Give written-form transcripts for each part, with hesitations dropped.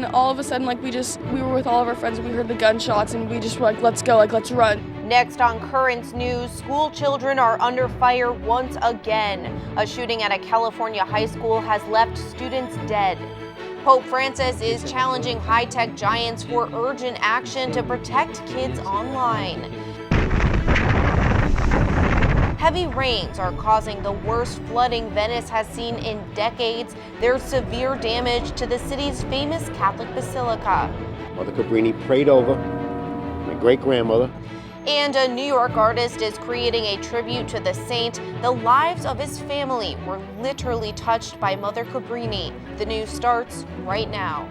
then all of a sudden, like, we were with all of our friends and we heard the gunshots and we just were like, let's go, like, let's run. Next on Currents News, school children are under fire once again. A shooting at a California high school has left students dead. Pope Francis is challenging high-tech giants for urgent action to protect kids online. Heavy rains are causing the worst flooding Venice has seen in decades. There's severe damage to the city's famous Catholic basilica. Mother Cabrini prayed over my great-grandmother. And a New York artist is creating a tribute to the saint. The lives of his family were literally touched by Mother Cabrini. The news starts right now.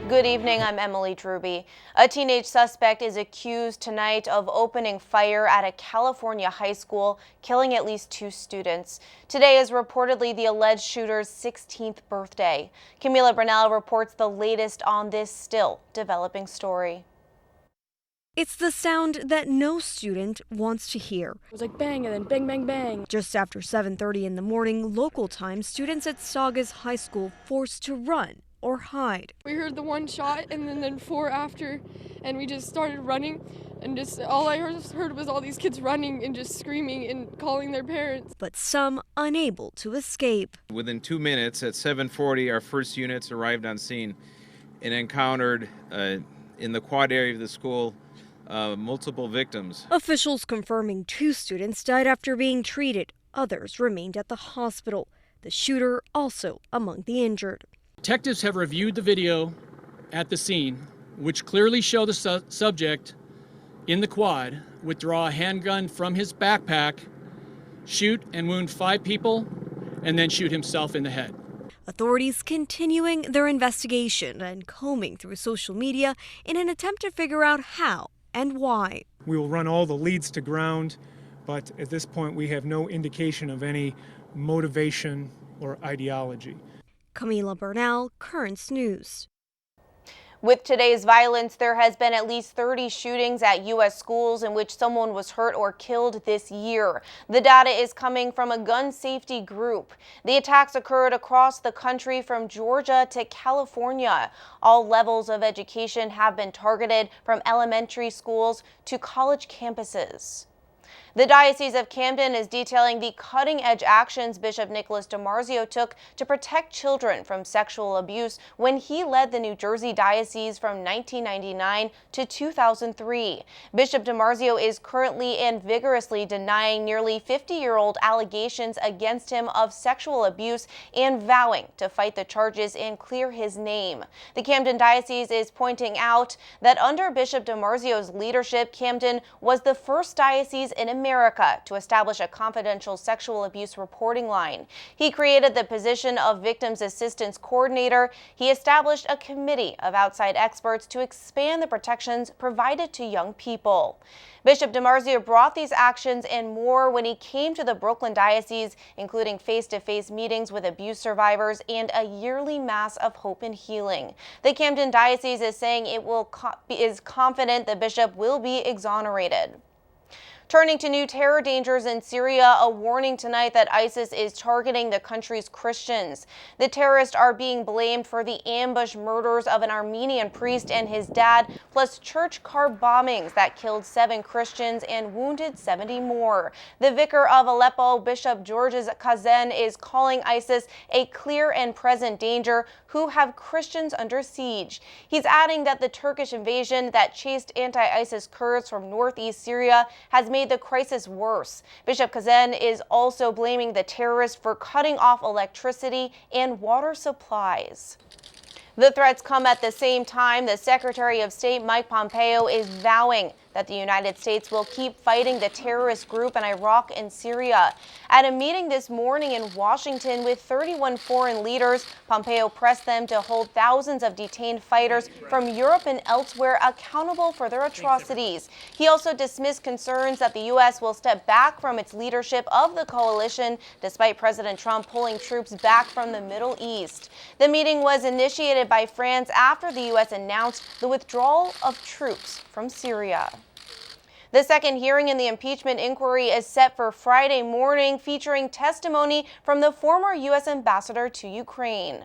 Good evening, I'm Emily Druby. A teenage suspect is accused tonight of opening fire at a California high school, killing at least 2 students. Today is reportedly the alleged shooter's 16th birthday. Camila Brunell reports the latest on this still developing story. It's the sound that no student wants to hear. It was like bang and then bang, bang, bang. Just after 7:30 in the morning, local time, students at Saugus High School forced to run or hide. We heard the one shot and then 4 after, and we just started running, and just all I heard was all these kids running and just screaming and calling their parents. But some unable to escape. Within 2 minutes, at 7:40, our first units arrived on scene and encountered in the quad area of the school multiple victims. Officials confirming 2 students died after being treated. Others remained at the hospital. The shooter also among the injured. Detectives have reviewed the video at the scene, which clearly show the subject in the quad withdraw a handgun from his backpack, shoot and wound 5 people, and then shoot himself in the head. Authorities continuing their investigation and combing through social media in an attempt to figure out how and why. We will run all the leads to ground, but at this point we have no indication of any motivation or ideology. Camila Brunell, Currents News. With today's violence, there has been at least 30 shootings at U.S. schools in which someone was hurt or killed this year. The data is coming from a gun safety group. The attacks occurred across the country from Georgia to California. All levels of education have been targeted, from elementary schools to college campuses. The Diocese of Camden is detailing the cutting-edge actions Bishop Nicholas DiMarzio took to protect children from sexual abuse when he led the New Jersey Diocese from 1999 to 2003. Bishop DiMarzio is currently and vigorously denying nearly 50-year-old allegations against him of sexual abuse and vowing to fight the charges and clear his name. The Camden Diocese is pointing out that under Bishop DiMarzio's leadership, Camden was the first diocese in America to establish a confidential sexual abuse reporting line. He created the position of Victims Assistance Coordinator. He established a committee of outside experts to expand the protections provided to young people. Bishop DiMarzio brought these actions and more when he came to the Brooklyn Diocese, including face-to-face meetings with abuse survivors and a yearly Mass of Hope and Healing. The Camden Diocese is saying it is confident the bishop will be exonerated. Turning to new terror dangers in Syria, a warning tonight that ISIS is targeting the country's Christians. The terrorists are being blamed for the ambush murders of an Armenian priest and his dad, plus church car bombings that killed 7 Christians and wounded 70 more. The vicar of Aleppo, Bishop Georges Kazan, is calling ISIS a clear and present danger who have Christians under siege. He's adding that the Turkish invasion that chased anti-ISIS Kurds from northeast Syria has made the crisis worse. Bishop Kazan is also blaming the terrorists for cutting off electricity and water supplies. The threats come at the same time the Secretary of State Mike Pompeo is vowing that the United States will keep fighting the terrorist group in Iraq and Syria. At a meeting this morning in Washington with 31 foreign leaders, Pompeo pressed them to hold thousands of detained fighters from Europe and elsewhere accountable for their atrocities. He also dismissed concerns that the U.S. will step back from its leadership of the coalition, despite President Trump pulling troops back from the Middle East. The meeting was initiated suspended by France after the U.S. announced the withdrawal of troops from Syria. The second hearing in the impeachment inquiry is set for Friday morning, featuring testimony from the former U.S. ambassador to Ukraine.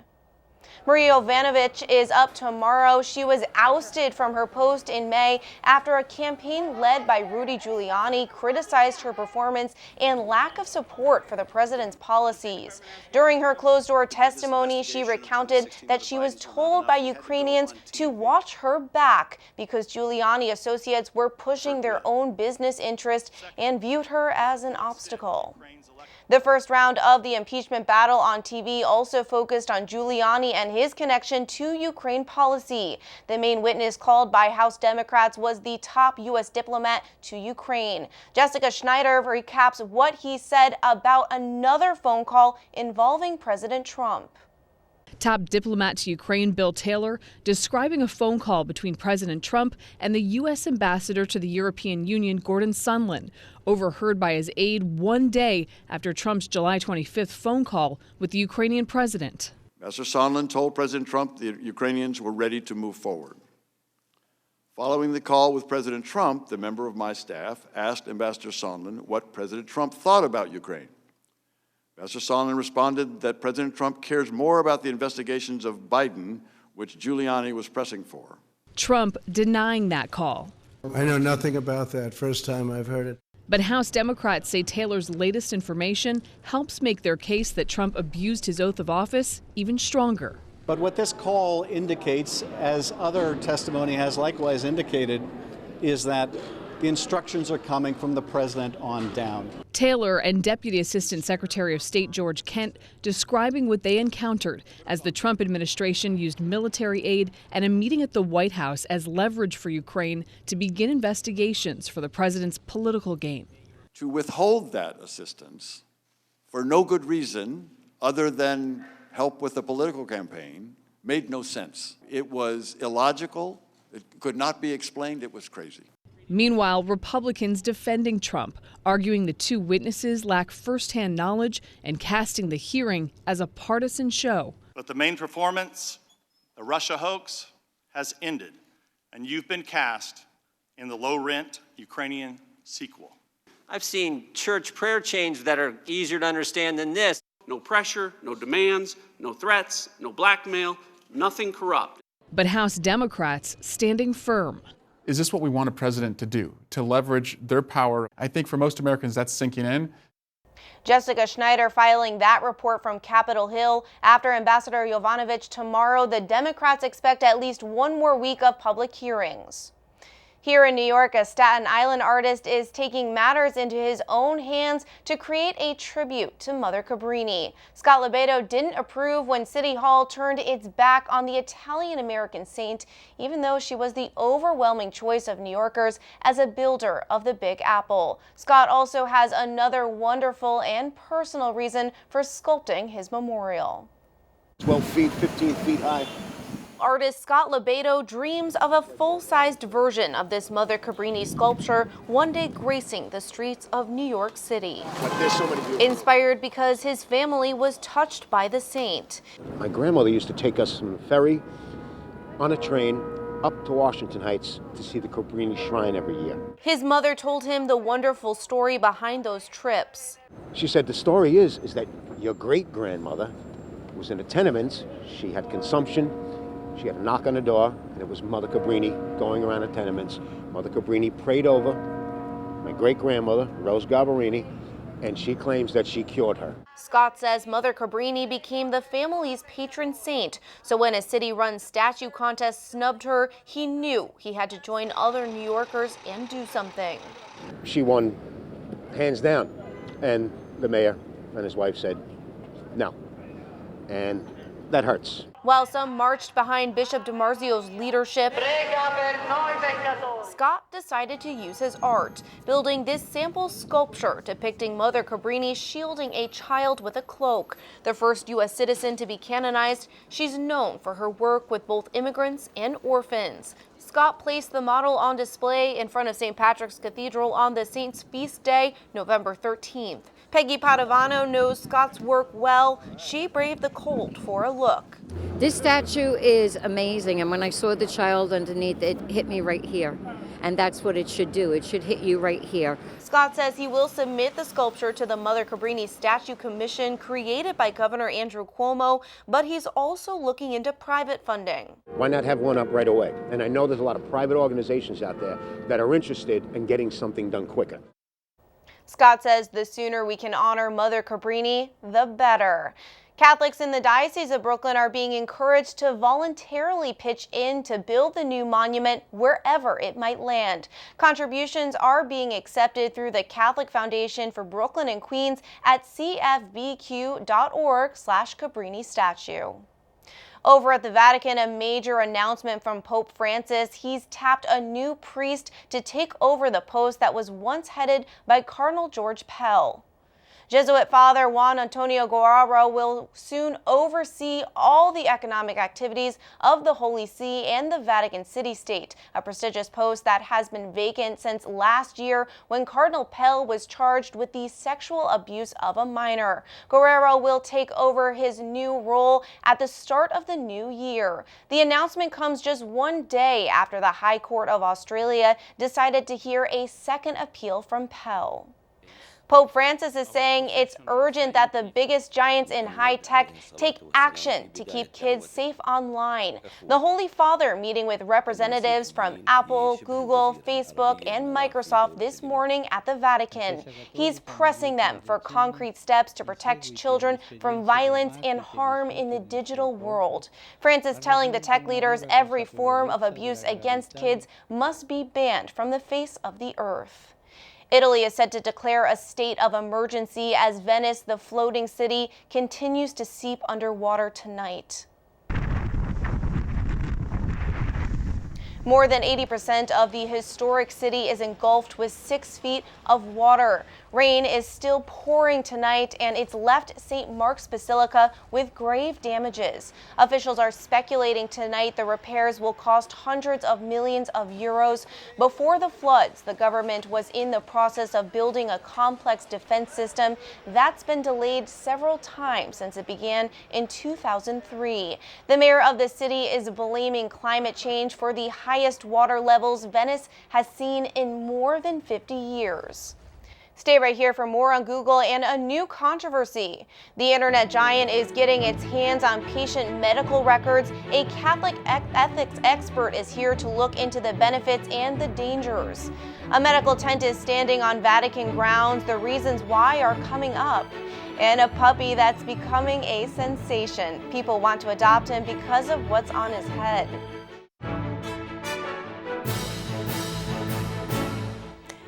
Maria Yovanovitch is up tomorrow. She was ousted from her post in May after a campaign led by Rudy Giuliani criticized her performance and lack of support for the president's policies. During her closed-door testimony, she recounted that she was told by Ukrainians to watch her back because Giuliani associates were pushing their own business interests and viewed her as an obstacle. The first round of the impeachment battle on TV also focused on Giuliani and his connection to Ukraine policy. The main witness called by House Democrats was the top U.S. diplomat to Ukraine. Jessica Schneider recaps what he said about another phone call involving President Trump. Top diplomat to Ukraine Bill Taylor describing a phone call between President Trump and the U.S. ambassador to the European Union, Gordon Sondland, overheard by his aide 1 day after Trump's July 25th phone call with the Ukrainian president. Ambassador Sondland told President Trump the Ukrainians were ready to move forward. Following the call with President Trump, the member of my staff asked Ambassador Sondland what President Trump thought about Ukraine. Ambassador Sondland responded that President Trump cares more about the investigations of Biden, which Giuliani was pressing for. Trump denying that call. I know nothing about that. First time I've heard it. But House Democrats say Taylor's latest information helps make their case that Trump abused his oath of office even stronger. But what this call indicates, as other testimony has likewise indicated, is that the instructions are coming from the president on down. Taylor and Deputy Assistant Secretary of State George Kent describing what they encountered as the Trump administration used military aid and a meeting at the White House as leverage for Ukraine to begin investigations for the president's political gain. To withhold that assistance for no good reason other than help with the political campaign made no sense. It was illogical. It could not be explained. It was crazy. Meanwhile, Republicans defending Trump, arguing the two witnesses lack firsthand knowledge and casting the hearing as a partisan show. But the main performance, the Russia hoax, has ended, and you've been cast in the low-rent Ukrainian sequel. I've seen church prayer chains that are easier to understand than this. No pressure, no demands, no threats, no blackmail, nothing corrupt. But House Democrats standing firm. Is this what we want a president to do, to leverage their power? I think for most Americans that's sinking in. Jessica Schneider filing that report from Capitol Hill. After Ambassador Yovanovitch tomorrow, the Democrats expect at least one more week of public hearings. Here in New York, a Staten Island artist is taking matters into his own hands to create a tribute to Mother Cabrini. Scott Lebedo didn't approve when City Hall turned its back on the Italian-American saint, even though she was the overwhelming choice of New Yorkers as a builder of the Big Apple. Scott also has another wonderful and personal reason for sculpting his memorial. 12 feet, 15 feet high. Artist Scott Lebedo dreams of a full-sized version of this Mother Cabrini sculpture one day gracing the streets of New York City. But there's so many beautiful. Inspired because his family was touched by the saint. My grandmother used to take us from the ferry on a train up to Washington Heights to see the Cabrini Shrine every year. His mother told him the wonderful story behind those trips. She said the story is that your great-grandmother was in a tenement. She had consumption. She had a knock on the door, and it was Mother Cabrini going around the tenements. Mother Cabrini prayed over my great-grandmother, Rose Garbarini, and she claims that she cured her. Scott says Mother Cabrini became the family's patron saint, so when a city-run statue contest snubbed her, he knew he had to join other New Yorkers and do something. She won hands down, and the mayor and his wife said no, and that hurts. While some marched behind Bishop DiMarzio's leadership, Scott decided to use his art, building this sample sculpture depicting Mother Cabrini shielding a child with a cloak. The first U.S. citizen to be canonized, she's known for her work with both immigrants and orphans. Scott placed the model on display in front of St. Patrick's Cathedral on the saint's feast day, November 13th. Peggy Padovano knows Scott's work well. She braved the cold for a look. This statue is amazing, and when I saw the child underneath, it hit me right here. And that's what it should do. It should hit you right here. Scott says he will submit the sculpture to the Mother Cabrini Statue Commission created by Governor Andrew Cuomo, but he's also looking into private funding. Why not have one up right away? And I know there's a lot of private organizations out there that are interested in getting something done quicker. Scott says the sooner we can honor Mother Cabrini, the better. Catholics in the Diocese of Brooklyn are being encouraged to voluntarily pitch in to build the new monument wherever it might land. Contributions are being accepted through the Catholic Foundation for Brooklyn and Queens at cfbq.org/Cabrini statue. Over at the Vatican, a major announcement from Pope Francis. He's tapped a new priest to take over the post that was once headed by Cardinal George Pell. Jesuit Father Juan Antonio Guerrero will soon oversee all the economic activities of the Holy See and the Vatican city-state, a prestigious post that has been vacant since last year when Cardinal Pell was charged with the sexual abuse of a minor. Guerrero will take over his new role at the start of the new year. The announcement comes just one day after the High Court of Australia decided to hear a second appeal from Pell. Pope Francis is saying it's urgent that the biggest giants in high tech take action to keep kids safe online. The Holy Father meeting with representatives from Apple, Google, Facebook, and Microsoft this morning at the Vatican. He's pressing them for concrete steps to protect children from violence and harm in the digital world. Francis telling the tech leaders every form of abuse against kids must be banned from the face of the earth. Italy is set to declare a state of emergency as Venice, the floating city, continues to seep underwater tonight. More than 80% of the historic city is engulfed with 6 feet of water. Rain is still pouring tonight, and it's left St. Mark's Basilica with grave damages. Officials are speculating tonight the repairs will cost hundreds of millions of euros. Before the floods, the government was in the process of building a complex defense system that's been delayed several times since it began in 2003. The mayor of the city is blaming climate change for the highest water levels Venice has seen in more than 50 years. Stay right here for more on Google and a new controversy. The internet giant is getting its hands on patient medical records. A Catholic ethics expert is here to look into the benefits and the dangers. A medical tent is standing on Vatican grounds. The reasons why are coming up. And a puppy that's becoming a sensation. People want to adopt him because of what's on his head.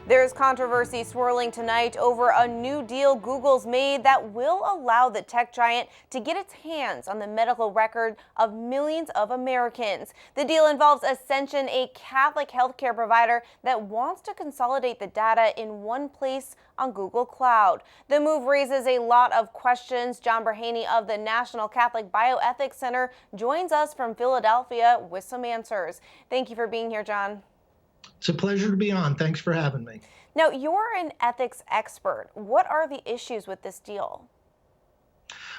There's controversy swirling tonight over a new deal Google's made that will allow the tech giant to get its hands on the medical record of millions of Americans. The deal involves Ascension, a Catholic healthcare provider that wants to consolidate the data in one place on Google Cloud. The move raises a lot of questions. John Berhaney of the National Catholic Bioethics Center joins us from Philadelphia with some answers. Thank you for being here, John. It's a pleasure to be on. Thanks for having me. Now, you're an ethics expert. What are the issues with this deal?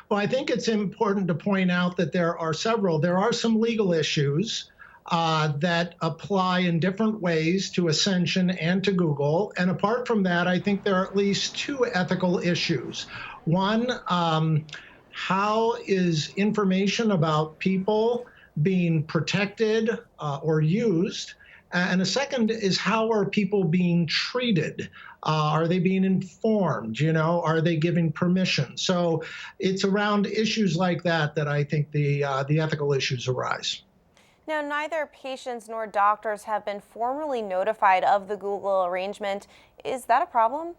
Well, I think it's important to point out that there are several. There are some legal issues that apply in different ways to Ascension and to Google. And apart from that, I think there are at least 2 ethical issues. One, how is information about people being protected or used? And a second is, how are people being treated? Are they being informed? Are they giving permission? So it's around issues like that that I think the ethical issues arise. Now, neither patients nor doctors have been formally notified of the Google arrangement. Is that a problem?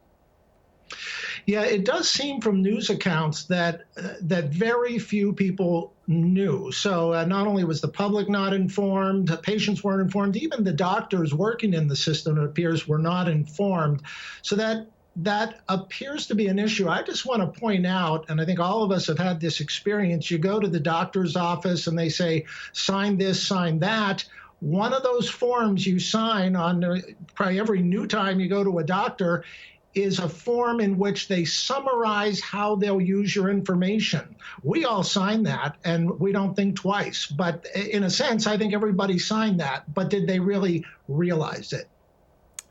Yeah, it does seem from news accounts that very few people knew. So not only was the public not informed, the patients weren't informed, even the doctors working in the system, it appears, were not informed. So that appears to be an issue. I just want to point out, and I think all of us have had this experience, you go to the doctor's office and they say, sign this, sign that. One of those forms you sign on probably every new time you go to a doctor is a form in which they summarize how they'll use your information. We all sign that, and we don't think twice. But in a sense, I think everybody signed that. But did they really realize it?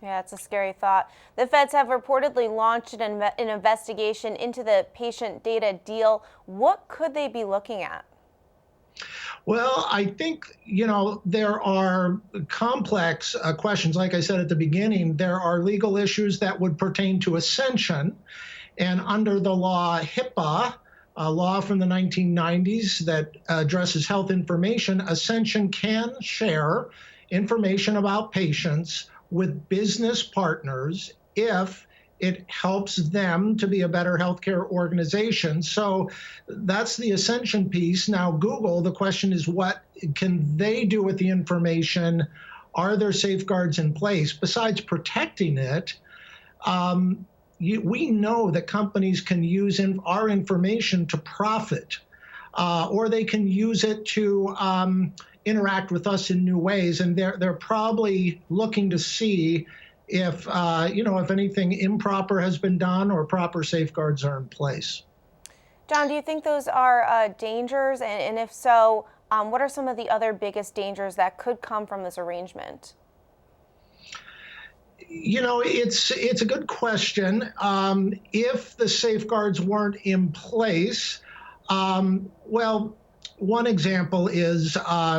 Yeah, it's a scary thought. The feds have reportedly launched an investigation into the patient data deal. What could they be looking at? Well, I think, there are complex questions. Like I said at the beginning, there are legal issues that would pertain to ascension. And under the law HIPAA, a law from the 1990s that addresses health information, ascension can share information about patients with business partners if it helps them to be a better healthcare organization. So that's the ascension piece. Now, Google, the question is, what can they do with the information? Are there safeguards in place? Besides protecting it, we know that companies can use our information to profit, or they can use it to interact with us in new ways. And they're probably looking to see if anything improper has been done or proper safeguards are in place. John, do you think those are dangers? And if so, what are some of the other biggest dangers that could come from this arrangement? It's a good question. If the safeguards weren't in place, well, one example is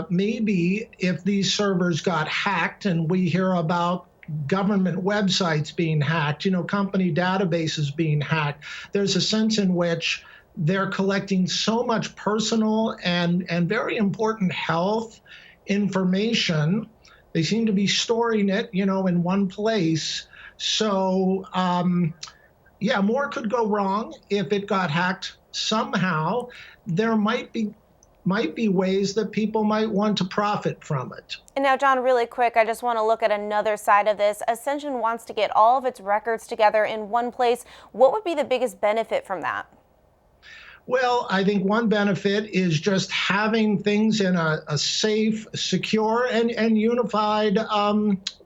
maybe if these servers got hacked, and we hear about government websites being hacked, company databases being hacked, there's a sense in which they're collecting so much personal and very important health information. They seem to be storing it, in one place. So, more could go wrong if it got hacked somehow. There might be ways that people might want to profit from it. And now, John, really quick, I just want to look at another side of this. Ascension wants to get all of its records together in one place. What would be the biggest benefit from that? Well, I think one benefit is just having things in a safe, secure, and unified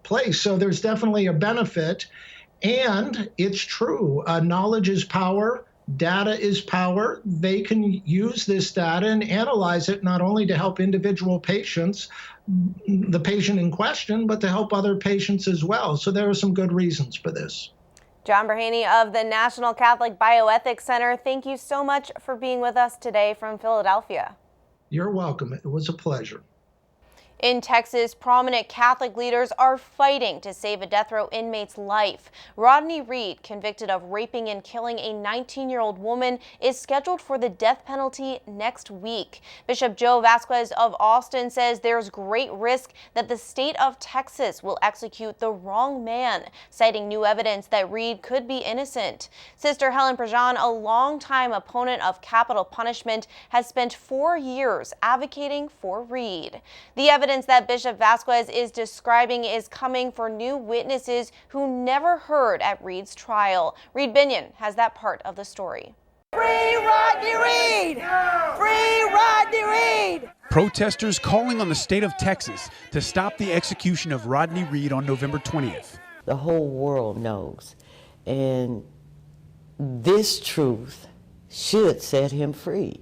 place. So there's definitely a benefit. And it's true, knowledge is power. Data is power. They can use this data and analyze it not only to help individual patients, the patient in question, but to help other patients as well. So there are some good reasons for this. John Berhaney of the National Catholic Bioethics Center, thank you so much for being with us today from Philadelphia. You're welcome. It was a pleasure. In Texas, prominent Catholic leaders are fighting to save a death row inmate's life. Rodney Reed, convicted of raping and killing a 19-year-old woman, is scheduled for the death penalty next week. Bishop Joe Vasquez of Austin says there's great risk that the state of Texas will execute the wrong man, citing new evidence that Reed could be innocent. Sister Helen Prejean, a longtime opponent of capital punishment, has spent 4 years advocating for Reed. The evidence that Bishop Vasquez is describing is coming for new witnesses who never heard at Reed's trial. Reed Binion has that part of the story. Free Rodney Reed! Free Rodney Reed! Protesters calling on the state of Texas to stop the execution of Rodney Reed on November 20th. The whole world knows, and this truth should set him free.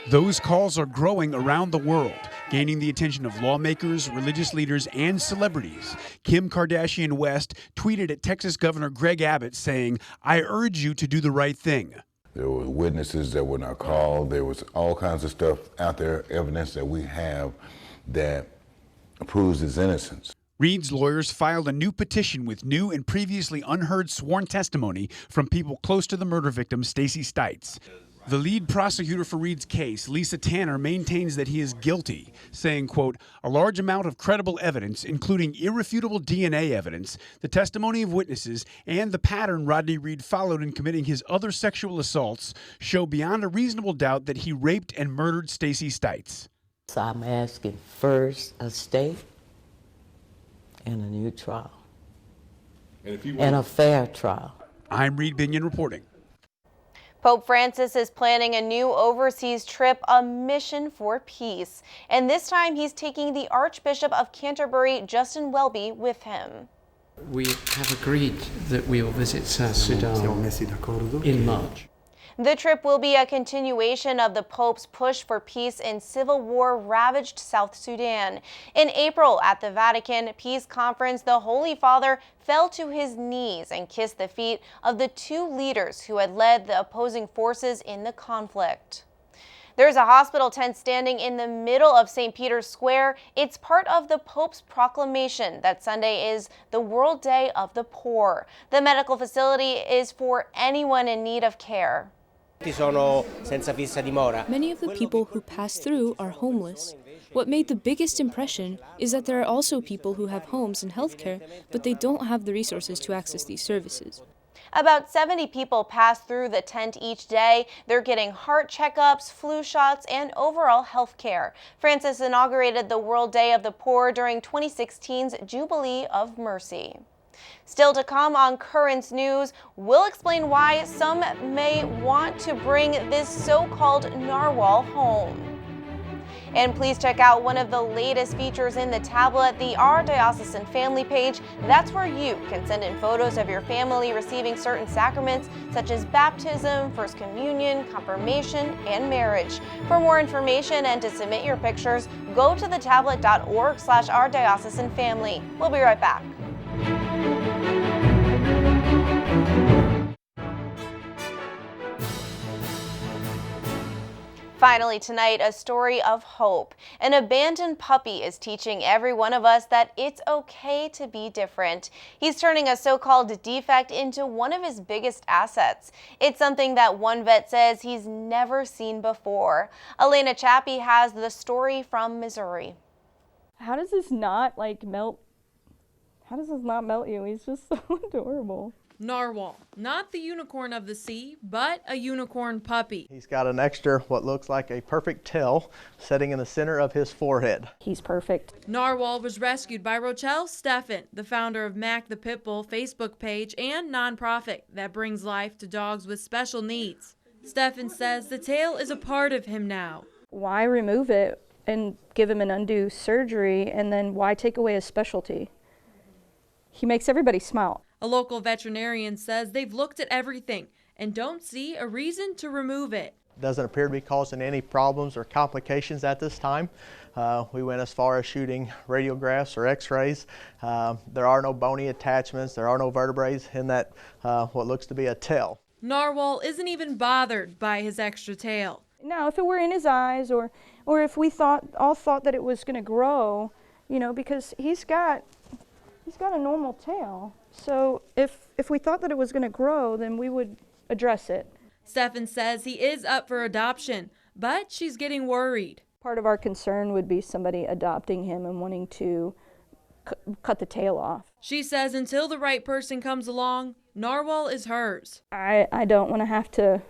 Those calls are growing around the world, gaining the attention of lawmakers, religious leaders, and celebrities. Kim Kardashian West tweeted at Texas Governor Greg Abbott saying, "I urge you to do the right thing." There were witnesses that were not called. There was all kinds of stuff out there, evidence that we have that proves his innocence. Reed's lawyers filed a new petition with new and previously unheard sworn testimony from people close to the murder victim, Stacey Stites. The lead prosecutor for Reed's case, Lisa Tanner, maintains that he is guilty, saying, quote, "A large amount of credible evidence, including irrefutable DNA evidence, the testimony of witnesses, and the pattern Rodney Reed followed in committing his other sexual assaults, show beyond a reasonable doubt that he raped and murdered Stacey Stites." So I'm asking first a stay and a new trial, and a fair trial. I'm Reed Binion reporting. Pope Francis is planning a new overseas trip, a mission for peace. And this time he's taking the Archbishop of Canterbury, Justin Welby, with him. We have agreed that we will visit South Sudan in March. The trip will be a continuation of the Pope's push for peace in civil war-ravaged South Sudan. In April at the Vatican Peace Conference, the Holy Father fell to his knees and kissed the feet of the two leaders who had led the opposing forces in the conflict. There's a hospital tent standing in the middle of St. Peter's Square. It's part of the Pope's proclamation that Sunday is the World Day of the Poor. The medical facility is for anyone in need of care. Many of the people who pass through are homeless. What made the biggest impression is that there are also people who have homes and healthcare, but they don't have the resources to access these services. About 70 people pass through the tent each day. They're getting heart checkups, flu shots, and overall health care. Francis inaugurated the World Day of the Poor during 2016's Jubilee of Mercy. Still to come on Currents News, we'll explain why some may want to bring this so-called narwhal home. And please check out one of the latest features in the tablet, the Our Diocesan Family page. That's where you can send in photos of your family receiving certain sacraments such as baptism, First Communion, confirmation, and marriage. For more information and to submit your pictures, go to thetablet.org/ourdiocesanfamily. We'll be right back. Finally tonight, a story of hope. An abandoned puppy is teaching every one of us that it's okay to be different. He's turning a so-called defect into one of his biggest assets. It's something that one vet says he's never seen before. Elena Chappie has the story from Missouri. How does this not melt? How does this not melt you? He's just so adorable. Narwhal, not the unicorn of the sea, but a unicorn puppy. He's got an extra, what looks like a perfect tail, setting in the center of his forehead. He's perfect. Narwhal was rescued by Rochelle Steffen, the founder of Mac the Pitbull Facebook page and nonprofit that brings life to dogs with special needs. Steffen says the tail is a part of him now. Why remove it and give him an undue surgery, and then why take away his specialty? He makes everybody smile. A local veterinarian says they've looked at everything and don't see a reason to remove it. Doesn't appear to be causing any problems or complications at this time. We went as far as shooting radiographs or x-rays. There are no bony attachments, there are no vertebrae in that what looks to be a tail. Narwhal isn't even bothered by his extra tail. Now, if it were in his eyes or if we all thought that it was going to grow, because he's got a normal tail. So if we thought that it was going to grow, then we would address it. Steffen says he is up for adoption, but she's getting worried. Part of our concern would be somebody adopting him and wanting to cut the tail off. She says until the right person comes along, Narwhal is hers. I don't want to have to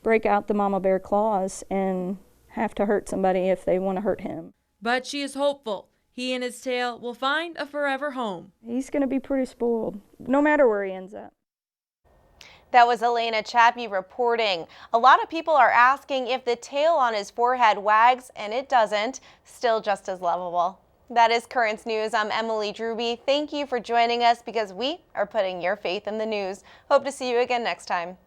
break out the mama bear claws and have to hurt somebody if they want to hurt him. But she is hopeful. He and his tail will find a forever home. He's going to be pretty spoiled, no matter where he ends up. That was Elena Chappie reporting. A lot of people are asking if the tail on his forehead wags, and it doesn't. Still just as lovable. That is Currents News. I'm Emily Drewby. Thank you for joining us because we are putting your faith in the news. Hope to see you again next time.